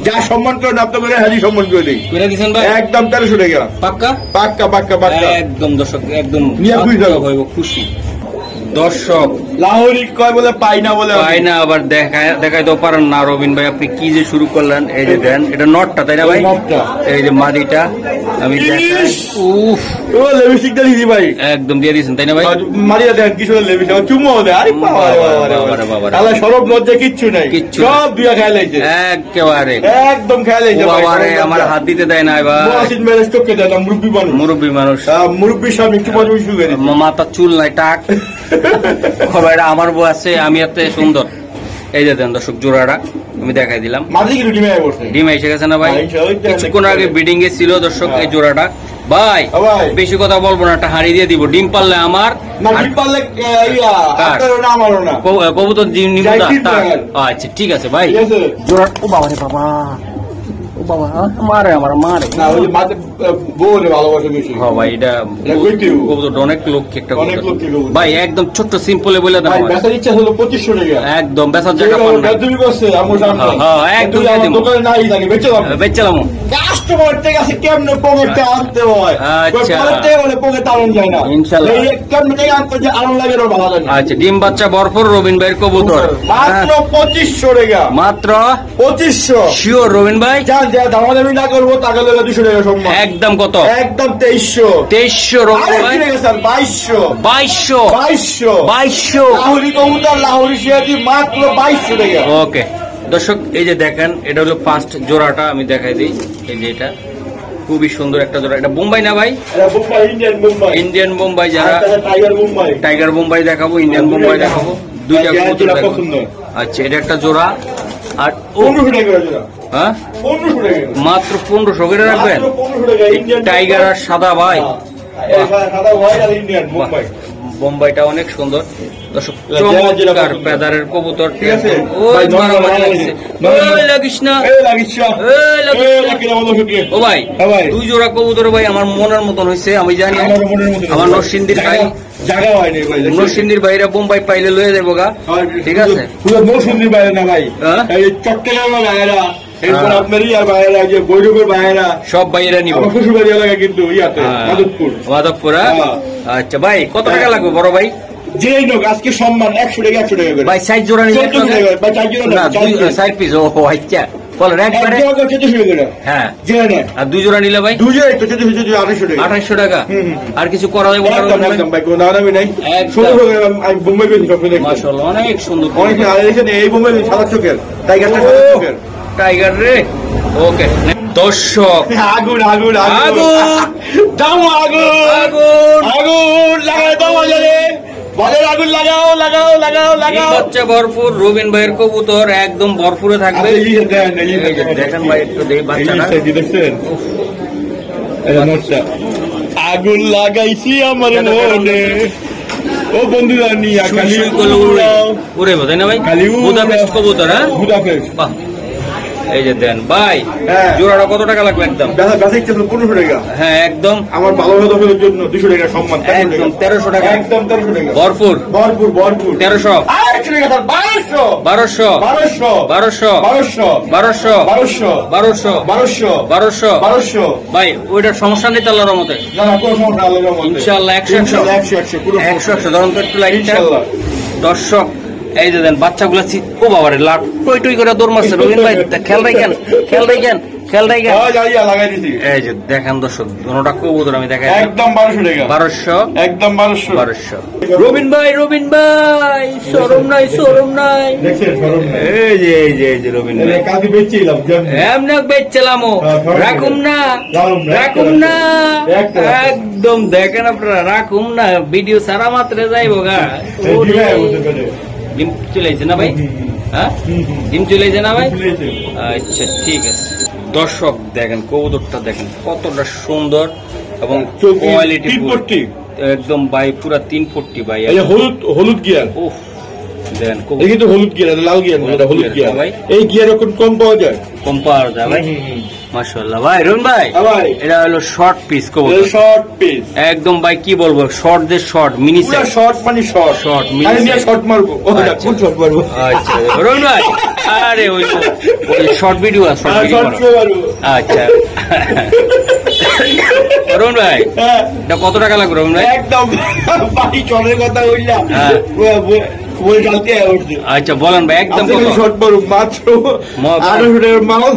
S2: যা সম্মান করেন আপনার হাজি সম্মান করে দিই। করে দিচ্ছেন ভাই, একদম 1300 টাকা। পাক্কা পাক্কা পাক্কা পাক্কা, একদম দর্শক একদম খুশি। দর্শক লাহোরি কয় বলে পাই না, আবার দেখাই তো পারেন না। রবিন ভাই, আপনি কি যে শুরু করলেন, এই যে দেন, এটা নটটা তাই না ভাই? এই যে মাদিটা আমি দেখাই। উফ, ও লিপস্টিকটা দিদি ভাই একদম দিয়ে দিয়েছেন তাই না ভাই? মাদিটা দেন কি সুন্দর লিপস্টিক, চুম্মা দেয়। আরে বাবা বাবা বাবা, তাহলে সরব লজ্জা কিচ্ছু নাই, সব দিয়া খাই লাইছে একেবারে, একদম খাই লাইছে বাবা রে। আমার হাত দিতে দেয় না ভাই, মসজিদ মেরে স্টককে দেয় না। মুরব্বি মানুষ মুরব্বির সামনে একটু মজা শুরু করে, মাথা চুল নাই টাক। আমার বউ আছে, আমি এত সুন্দর। এই যে দেন দর্শক, জোড়াটা আমি দেখাই দিলাম। ডিম এসে গেছে না ভাই? কিছুক্ষণ আগে ব্রিডিং এ ছিল দর্শক এই জোড়াটা। ভাই বেশি কথা বলবো না, একটা হাড়ি দিয়ে দিব। ডিম পারলে আমার, কবুতর ডিম নিব। আচ্ছা ঠিক আছে ভাই। জোড়া, ও বাবা রে বাবা, ও বাবা মারে, আমার মারে না, ওই মাঝে বউরে ভালোবাসে বেশি। হ্যাঁ ভাই, এটা কবুতরটা অনেক লক্ষ্য একটা ভাই, একদম ছোট্ট সিম্পলে বলে দেন। বেচার ইচ্ছা হলো 2500 টাকা, একদম বেচার জায়গা পান না। তুমি করছে আমার সামনে, হ্যাঁ একদম দোকানে নাই জানি বেচলাম। কাস্টমার থেকে আছে কেমনে পকেটে আনতে হয়, আচ্ছা পকেটে বলে পকেটে আনন যায় না। ইনশাআল্লাহ এই কেমনে থেকে আনতে যে আনন লাগে ওর ভালো জানি। আচ্ছা, ডিম বাচ্চা ভরপুর রবিন ভাইয়ের কবুতর, মাত্র 2500 টাকা, মাত্র 2500 শিওর রবিন ভাই। দামাদামি না করবো, টাকা লেগে 200 টাকা সম্মান। একদম কত? একদম 2300 রবিন ভাই। 2200 লাহোরি কবুতর, লাহোরি সিরাজি, মাত্র 2200 টাকা। ওকে দর্শক, এই যে দেখেন, এটা হলো ফার্স্ট জোড়াটা, আমি দেখাই দিই। এই যে এটা খুবই সুন্দর একটা জোড়া। এটা বোম্বাই না ভাই? ইন্ডিয়ান বোম্বাই। যারা টাইগার বোম্বাই দেখাবো, ইন্ডিয়ান বোম্বাই দেখাবো, দুইটা কবুতর দেখাবো। আচ্ছা, এটা একটা জোড়া। আর 1500 টাকা জোড়া। হ্যাঁ, মাত্র 1500 করে রাখবেন। টাইগার আর সাদা ভাই, বোম্বাইটা অনেক সুন্দর দর্শক, চমৎকার পেদারের কবুতর। ঠিক আছে, ও ভাই দুই জোড়া কবুতর ভাই আমার মনের মতন হয়েছে, আমি জানি। আমার নরসিংদীর ভাই, নরসিংদীর ভাইরা বোম্বাই পাইলে লয়ে যাবো গা। ঠিক আছে, নরসিংদীর বাইরে না ভাই, চট্টগ্রামের ভাইয়েরা, এরপর আপনার ইয়ার বাইরা, যে বৈরবের বাইরা, সব বাইরা নিব। শ্বশুর বাড়ি এলাকা কিন্তু ইয়াতে মাধবপুর। আচ্ছা ভাই, কত টাকা লাগবে বড় ভাই? যে লোক আজকে সম্মান 100 টাকা 100 টাকা করে ভাই। সাইজ জোড়া নিলে ভাই, সাইজ জোড়া না, সাইড পিস। ও আচ্ছা, বলেন একবারে 1400 টাকা। হ্যাঁ, আর দুই জোড়া নিলে ভাই? দুই জোড়া তো 2800 টাকা। 2800 টাকা। আর কিছু করা যাবে না ভাই? কোনো দামি নাই। সুন্দর আমি বোম্বাই পেয়েছি, সব দেখি মাশাআল্লাহ, অনেক সুন্দর। অনেক আরেকখানে এই বোম্বাই সাদা চোখের টাইগারটা, সাদা চোখের টাইগার রে। ওকে দর্শক, আগুন আগুন আগুন দাম, আগুন আগুন আগুন লাগাই দাও বাজারে। বলের আগুন লাগাও লাগাও লাগাও লাগাও।
S1: বাচ্চা ভরপুর রবিন ভাইয়ের কবুতর একদম ভরপুরে থাকবে। দেখেন ভাই একটু দেখি বাচ্চাটা
S2: দেখছেন আগুন লাগাইছি আমার মনে। ও বন্ধুরা নিয়ে খালি
S1: উড়ে বোধ না ভাই,
S2: খালি
S1: বুদাপেস্ট কবুতর। হ্যাঁ
S2: বুদাপেস্ট।
S1: বাহ, এই যে দেন ভাই
S2: হ্যাঁ।
S1: জোড়াটা কত টাকা লাগবে? একদম
S2: 1500 টাকা।
S1: হ্যাঁ একদম
S2: আমার ভালো দর্শকের জন্য 200 টাকা সম্মান।
S1: একদম 1300 টাকা।
S2: একদম 1300 টাকা
S1: ভরপুর
S2: ভরপুর ভরপুর।
S1: 1300
S2: 1200 টাকা। 1200
S1: 1200
S2: 1200
S1: 1200
S2: 1200
S1: 1200
S2: 1200
S1: 1200
S2: 1200
S1: 1200
S2: 1200।
S1: ভাই ওইটার সমস্যা নেই তো আল্লাহর রহমতে।
S2: না না কোনো সমস্যা আল্লাহর রহমতে।
S1: ইনশাআল্লাহ 100
S2: ইনশাআল্লাহ 100 পুরো
S1: 100 ধরুন তো একটু লাইট।
S2: ইনশাআল্লাহ।
S1: দর্শক এই যে দেন বাচ্চাগুলা ও বাবারে লাট টই টই করে দৌড় মারছে রবিন ভাই। খেয়াল রাখেন খেয়াল রাখেন খেয়াল রাখেন।
S2: লাগাই দিছি।
S1: এই যে দেখেন দর্শক দুটোটা কবুতর আমি দেখাই
S2: একদম 1200 টাকা।
S1: 1200
S2: একদম 1200
S1: 1200। রবিন ভাই শরম নাই শরম নাই।
S2: দেখছেন শরম নাই।
S1: এই যে রবিন ভাই
S2: কালকে বেচছিলাম
S1: এমনি বেচছিলাম রাখুম না রাখুম না একদম দেখেন আপনারা রাখুম না ভিডিও সারা মাত্রে যাইব গা। ডিম চলে আইছে না ভাই? হ্যাঁ ডিম চলে আইছে না ভাই? আচ্ছা ঠিক আছে। দর্শক দেখেন কবুতরটা দেখেন কতটা সুন্দর এবং কোয়ালিটি একদম ভাই পুরা 340 ভাই।
S2: হলুদ হলুদ গিয়ার।
S1: উফ দেন
S2: এই তো হলুদ গিয়ার, লাল গিয়ার না, এটা হলুদ গিয়ার ভাই। এই গিয়ার এখন কম পাওয়া যায়।
S1: কম পাওয়া যায় ভাই। মাশাআল্লাহ ভাই রুন ভাই এটা হলো শর্ট পিস কবুতর।
S2: শর্ট পিস
S1: একদম ভাই কি বলবো শর্ট দে শর্ট মিনি সাইজ।
S2: শর্ট মানে short
S1: short mini
S2: size. Short মারবো। কোন শর্ট মারবো?
S1: আচ্ছা রুন ভাই আরে ওই শর্ট ভিডিও আছে শর্ট ভিডিও। আচ্ছা রুন ভাই এটা কত টাকা লাগবে রুন ভাই?
S2: একদম বাড়ি চলের কথা বললা।
S1: আচ্ছা বলেন ভাই একদম কত?
S2: শর্ট মারবো মাত্র 800 টাকার মাল।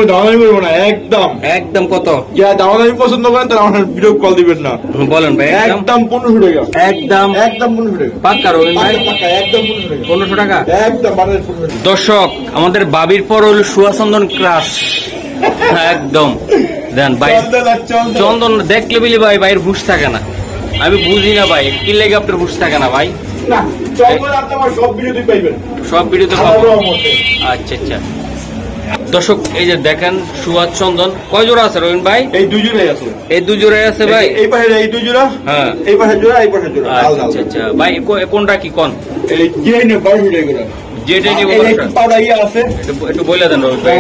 S2: দামাদামি করবো না একদম।
S1: একদম কত?
S2: যারা দামাদামি পছন্দ করেন তারা আমার ভিডিও কল দিবেন না।
S1: বলেন ভাই
S2: একদম 1500 টাকা।
S1: একদম
S2: একদম 1500 টাকা।
S1: পাক্কা রবিন ভাই?
S2: একদম 1500 টাকা।
S1: 1500 টাকা
S2: একদম 1500 টাকা।
S1: দর্শক আমাদের বাবির পর হলো সুয়াচন্দন ক্রাশ। একদম দেন ভাই চন্দন দেখলে বলি ভাই ভাইয়ের হুশ থাকে না। আমি বুঝি না ভাই কি লেগে আপনার হুশ থাকে না ভাই?
S2: না চন্দন আপনি আমার সব ভিডিওতে পাইবেন।
S1: সব ভিডিওতে পাবো। আচ্ছা আচ্ছা দর্শক এই যে দেখেন সুয়াদ চন্দন কয় জোড়া আছে রবিন ভাই?
S2: এই 2 জোড়াই আছে।
S1: এই 2 জোড়াই আছে ভাই।
S2: এই পাশে এই 2 জোড়া। হ্যাঁ এই পাশে জোড়া এই পাশে জোড়া।
S1: আচ্ছা আচ্ছা ভাই কোনটা কি কোন?
S2: এই যেই নে 1200 টাকা।
S1: যেটা নিব
S2: পাউডার ইয়া আছে
S1: একটু বলে দেন রবিন ভাই।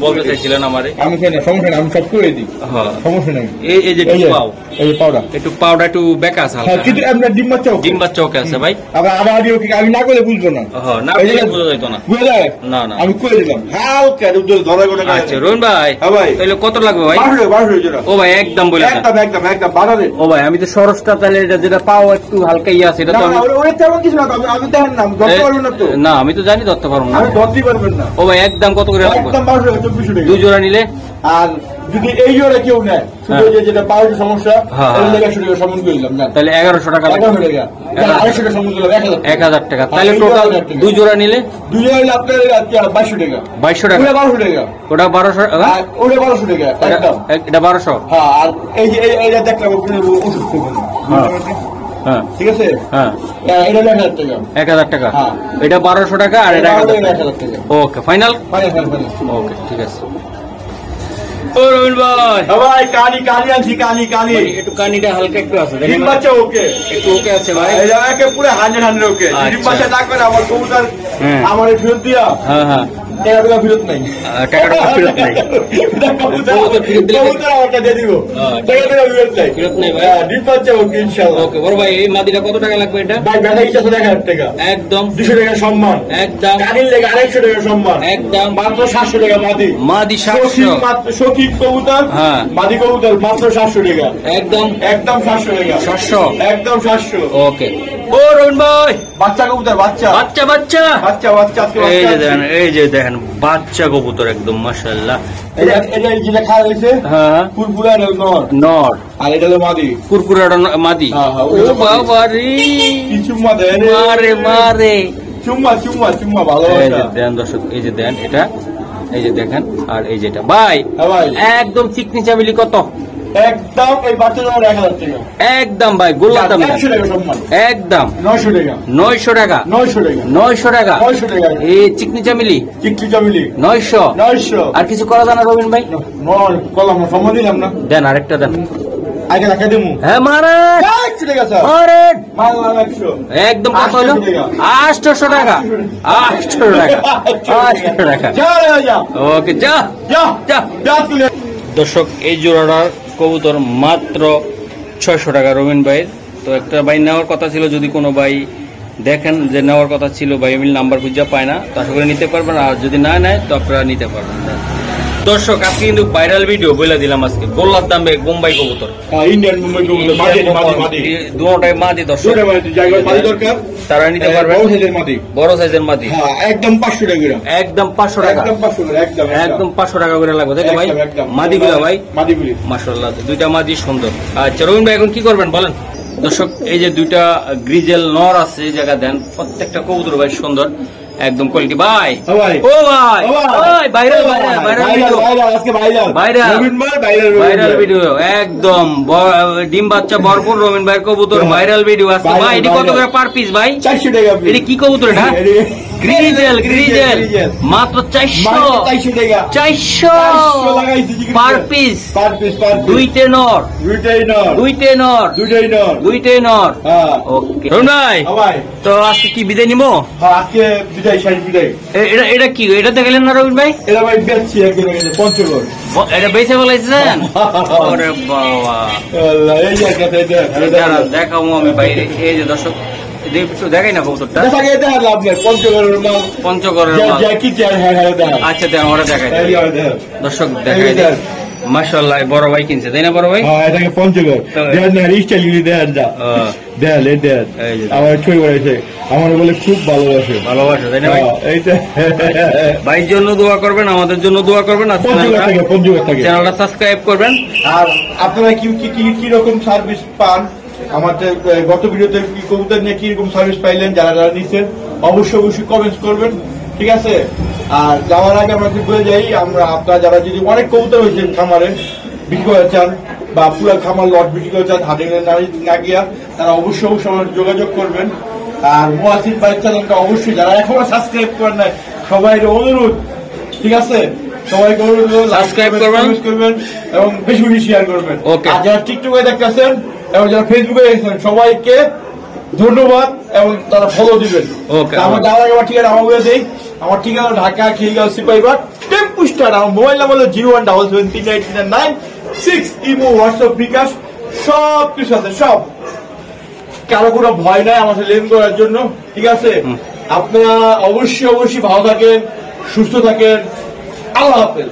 S1: বলতে চাইছিলেন আমারে।
S2: আমি কেন সমস্যা নাই আমি সব করে দিই। হ্যাঁ সমস্যা নাই। এই যে পাও এই পাউডার একটু বেকা আছে হালকা। কিন্তু আপনার ডিম বাচ্চা ওকে আছে ভাই। আবার আদি ওকে আমি না করে বুঝবো না। হ্যাঁ না বুঝলে বুঝা যেত না। বুঝা যায় না না আমি করে দিলাম হালকা দুধ ধরা গোটা।
S1: আচ্ছা রবিন ভাই
S2: হ্যাঁ ভাই
S1: তাহলে কত লাগবে ভাই?
S2: 1200 জোড়া। ও ভাই
S1: একদম বলে
S2: একদম একদম একদম 1200।
S1: ও ভাই আমি তো সরসটা তাহলে যেটা পাও একটু হালকা ইয়া আছে এটা তো
S2: ওরে তেমন কিছু না। আমি দেখেন না ধরতে পারবো না তো।
S1: না আমি তো জানি ধরতে পারবো না।
S2: আমি ধরতে পারবেন না। ও ভাই
S1: একদম কত করে লাগবে?
S2: একদম 1200 টাকা।
S1: 2 জোড়া নিলে। আর
S2: যদি এই জোড়া কেউ নেয় শুধু যেটা পাওয়ার সমস্যা তাহলে 100 টাকা সম্মান করলাম না তাহলে 1100 টাকা লাগবে। 1100 টাকা 250 টাকা সম্মান করলাম 1000 টাকা। তাহলে টোটাল 2 জোড়া নিলে 2 জোড়া নিলে আপনার 2200 টাকা। 2200 টাকা। ওটা 1200 টাকা। ওটা 1200 আর ওটা 1200 টাকা একদম। এটা 1200। হ্যাঁ আর এই যে এইটা দেখলাম ওষুধ করবেন। হ্যাঁ ঠিক আছে। হ্যাঁ এটা 1000 টাকা। 1000 টাকা। হ্যাঁ এটা 1200 টাকা আর এটা 1000 টাকা। ওকে ফাইনাল ফাইনাল। ওকে ঠিক আছে। ও রবিন ভাই ভাই কানি আনছি কানি একটু কানিটা হালকা একটু আছে ডিম বাচ্চা ওকে একটু ওকে আছে ভাই। একে পুরো 100 ওকে। ডিম বাচ্চা না করে আমার কবুতর আমার ফেরত দিয়া। হ্যাঁ হ্যাঁ টাকা ফেরত নাই। টাকাটা ফেরত নাই। কবুতর ফেরত দিলে কবুতর আমাকে দিয়ে দিব। টাকা ফেরত নাই। ফেরত নাই ভাই। ডিম বাচ্চা ওকে ইনশাআল্লাহ। ওকে বড় ভাই এই মাদিটা কত টাকা লাগবে এটা? ভাই বেচা ইচ্ছা 1000 টাকা। একদম 200 টাকা সম্মান। একদম কানির লেগে 250 টাকা সম্মান। একদম মাত্র 700 টাকা মাদি 700 মাত্র সঠিক কবুতর। হ্যাঁ মাদি কবুতর মাত্র 700 টাকা। একদম 700 টাকা। 700 একদম 700। ওকে ও রবিন ভাই বাচ্চা কবুতর বাচ্চা এই যে দেখেন বাচ্চা কবুতর একদম মাশাআল্লাহ। এটা যেটা খাওয়া হয়েছে হ্যাঁ কুরকুরা নর আর এটা হলো মাদি কুরকুরা মাদি। ও বাবা রে চুম্মা দেন মারে চুম্মা ভালো দেন দর্শক। এই যে দেন এটা এই যে দেখেন আর এই যেটা ভাই একদম চিকনি চাবিলি কত? একদম এই বাচ্চা জোড়া 1000 টাকা।
S1: একদম ভাই গোল্লা দাম
S2: 100 টাকা সম্মান।
S1: একদম
S2: 900 টাকা।
S1: 900 টাকা
S2: 900 টাকা।
S1: 900 টাকা
S2: 900 টাকা।
S1: এই চিকনি চামিলি
S2: চিকটি চামিলি
S1: 900
S2: 900।
S1: আর কিছু করা জানা রবিন ভাই
S2: নর কলাম না সম্মান দিলাম না।
S1: দেন আরেকটা দেন
S2: আগে রাখা দেবো।
S1: হ্যাঁ মারে
S2: 100 টাকা স্যার।
S1: আরে
S2: মানলাম 100।
S1: একদম কত হলো 800 টাকা 800 টাকা 800 টাকা
S2: যা রে যা।
S1: ওকে যা
S2: যা
S1: যা
S2: যা তুলে।
S1: দর্শক এই জোড়াটার কবুতর মাত্র 600 টাকা রবিন ভাইয়ের। তো একটা ভাই নেওয়ার কথা ছিল, যদি কোনো ভাই দেখেন যে নেওয়ার কথা ছিল, ভাই মিল নাম্বার খুঁজে পায় না, তো আশা করে নিতে পারবেন। আর যদি না নেয় তো আপনারা নিতে পারবেন। দর্শক আজকে কিন্তু ভাইরাল ভিডিও বলে দিলাম, আজকে গোল্লার দামে বোম্বাই কবুতর,
S2: ইন্ডিয়ান মুম্বাই কবুতর মাদি মাদি
S1: দুটোটাই মাদি। দর্শক
S2: দুটো মাদি জায়গা মাদি দরকার,
S1: তারা নিতে পারবে।
S2: বড় সাইজের মাদি,
S1: বড় সাইজের মাদি।
S2: হ্যাঁ একদম 500 টাকা করে।
S1: একদম 500 টাকা।
S2: একদম 500 টাকা। একদম
S1: একদম 500 টাকা করে লাগবে তাই তো ভাই? মাদিগুলো ভাই
S2: মাদিগুলি
S1: মাশাআল্লাহ, দুইটা মাদি সুন্দর। আচ্ছা রবিন ভাই এখন কি করবেন বলেন? দর্শক এই যে দুইটা গ্রিজেল নর আছে, এই জায়গা দেন, প্রত্যেকটা কবুতর ভাই সুন্দর একদম কোয়ালিটি। ভাই ও ভাই ওই ভাইরাল ভাইরাল ভিডিও,
S2: আজকে ভাইরাল
S1: ভাইরাল
S2: রবিন ভাই ভাইরাল
S1: ভাইরাল ভিডিও একদম ডিম বাচ্চা ভরপুর রবিন ভাইয়ের কবুতর ভাইরাল ভিডিও আজকে। ভাই এটি কত করে পার পিস ভাই?
S2: 400 টাকা।
S1: এটি কি কবুতর এটা? গ্রিজেল গ্রিজেল মাত্র 400
S2: টাকা।
S1: 400
S2: লাগাইছি
S1: per piece.
S2: Per piece per piece.
S1: দুইটে নর
S2: দুইটাই নর
S1: দুইটে নর
S2: দুইটাই নর
S1: দুইটাই নর।
S2: হ্যাঁ
S1: ওকে রবিন ভাই
S2: ভাই
S1: তো আজকে কি বিদায় নিবো?
S2: হ্যাঁ আজকে বিদায় শেষ বিদায়।
S1: এটা এটা কি এটা দেখলেন না রবিন ভাই?
S2: এটা ভাই বেচছি একদম পঞ্চগড়।
S1: এটা বেঁচে বলাইছেন? ওরে বাবা
S2: আল্লাহ এই জায়গাতে
S1: দাঁড়া, দেখাবো আমি বাইরে। এই যে দর্শক দেখাই না কবুতরটা,
S2: দেখা এটা হলো আপনার পঞ্চগড়ের মাল
S1: পঞ্চগড়ের মাল।
S2: যা কি চাই হ্যাঁ হ্যাঁ দেখা।
S1: আচ্ছা দেন ওরা দেখাই
S2: এই দেখা।
S1: দর্শক দেখাই দেন। মাশাআল্লাহ বড় ভাই কিনছে তাই না বড় ভাই?
S2: হ্যাঁ এটাকে পঞ্চগড় দেন না রিস্টাইল গিরি দেন যা দেন এই দেন আমার ছবি বানাইছে আমার বলে খুব ভালোবাসে
S1: ভালোবাসে তাই না ভাই?
S2: এইটা
S1: ভাইয়ের জন্য দোয়া করবেন, আমাদের জন্য দোয়া করবেন, আর
S2: পঞ্চগড় থেকে
S1: চ্যানেলটা সাবস্ক্রাইব করবেন।
S2: আর আপনারা কি কি রকম সার্ভিস পান আমাদের গত ভিডিওতে কি কবুতর নিয়ে কি রকম সার্ভিস পাইলেন, যারা যারা নিচ্ছেন অবশ্যই অবশ্যই কমেন্টস করবেন, ঠিক আছে? আর যাওয়ার আগে আমরা কি বলে যাই, আমরা আপনারা যারা যদি অনেক কবুতর হয়েছে খামারে বিক্রি করে চান বা পুরো খামার লট বিক্রি করে চান হাটে না গিয়া, তারা অবশ্যই অবশ্যই আমার যোগাযোগ করবেন। আর মুয়াসির ভাইয়ের চ্যানেলটা অবশ্যই যারা এখনো সাবস্ক্রাইব করেন নাই সবাই অনুরোধ, ঠিক আছে? সবাইকে অনুরোধ
S1: সাবস্ক্রাইব
S2: করবেন এবং বেশি বেশি শেয়ার করবেন।
S1: ওকে।
S2: আর যারা টিকটকে দেখতেছেন এবং যারা ফেসবুকে দেখছেন সবাইকে ধন্যবাদ এবং তারা ফলো দিবেন।
S1: ওকে।
S2: আমার যাওয়ার আগে আমার ঠিকানা আমার বলে দিই, আমার ঠিকানা ঢাকা খিলগাঁও সিপাহীবাগ টেম্পু স্টার। আমার মোবাইল নাম্বার হলো 017739396। ইমো হোয়াটসঅ্যাপ বিকাশ সব কিছু আছে, সব। কারো কোনো ভয় নাই আমার সাথে লেনদেন করার জন্য, ঠিক আছে? আপনারা অবশ্যই অবশ্যই ভালো থাকেন, সুস্থ থাকেন। আল্লাহ হাফেজ।